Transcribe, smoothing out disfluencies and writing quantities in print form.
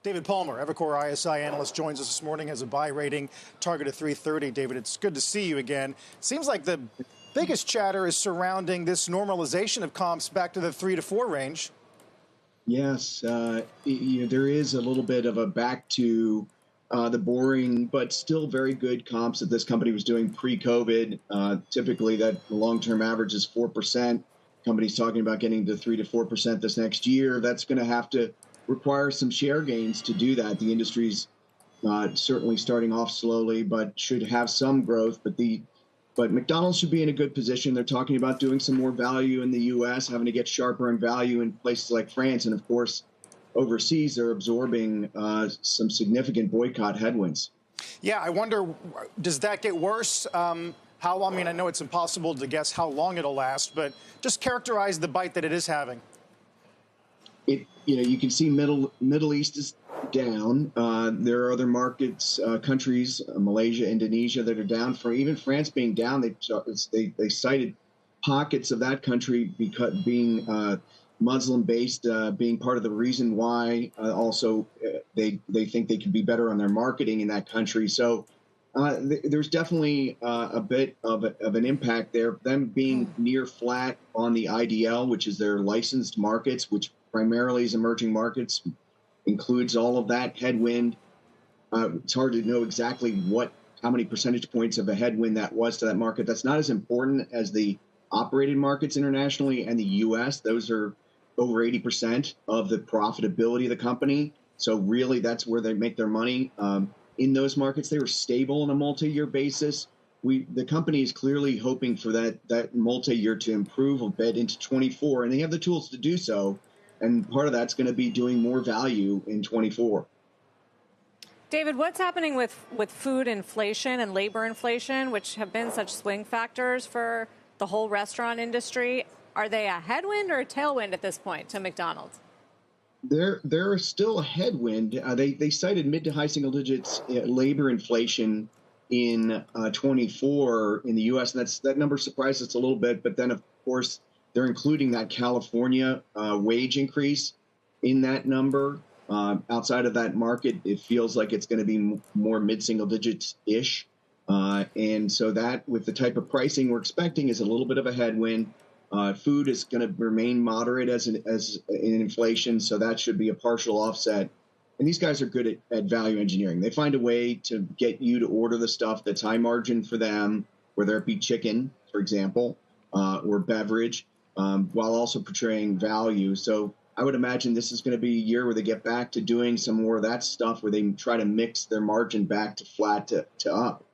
David Palmer, Evercore ISI analyst, joins us this morning, has a buy rating target of 330. David, it's good to see you again. Seems like the biggest chatter is surrounding this normalization of comps back to the 3 to 4 range. Yes, there is a little bit of a back to the boring but still very good comps that this company was doing pre-COVID. Typically, that long-term average is 4%. Companies talking about getting to 3 to 4% this next year. That's going to have to require some share gains to do that. The industry's certainly starting off slowly, but should have some growth. But McDonald's should be in a good position. They're talking about doing some more value in the U.S., having to get sharper in value in places like France. And, of course, overseas, they're absorbing some significant boycott headwinds. Yeah, I wonder, does that get worse? How long? I mean, I know it's impossible to guess how long it'll last, but just characterize the bite that it is having. You can see Middle East is down. There are other markets, countries, Malaysia, Indonesia, that are down. For even France being down, they cited pockets of that country because being Muslim-based, being part of the reason why. Also, they think they can be better on their marketing in that country. So there's definitely a bit of an impact there. Them being near flat on the IDL, which is their licensed markets, which primarily is emerging markets, includes all of that headwind. It's hard to know exactly how many percentage points of a headwind that was to that market. That's not as important as the operated markets internationally and the U.S. Those are over 80% of the profitability of the company. So really, that's where they make their money. In those markets, they were stable on a multi-year basis. The company is clearly hoping for that multi-year to improve a bit into 24, and they have the tools to do so. And part of that's going to be doing more value in 24. David, what's happening with food inflation and labor inflation, which have been such swing factors for the whole restaurant industry? Are they a headwind or a tailwind at this point to McDonald's? They're still a headwind. They cited mid to high single digits labor inflation in 24 in the U.S. And that number surprised us a little bit. But then, of course, they're including that California wage increase in that number. Outside of that market, it feels like it's going to be more mid-single digits-ish. And so that, with the type of pricing we're expecting, is a little bit of a headwind. Food is going to remain moderate as in inflation, so that should be a partial offset. And these guys are good at value engineering. They find a way to get you to order the stuff that's high margin for them, whether it be chicken, for example, or beverage, while also portraying value. So I would imagine this is going to be a year where they get back to doing some more of that stuff, where they try to mix their margin back to flat to up.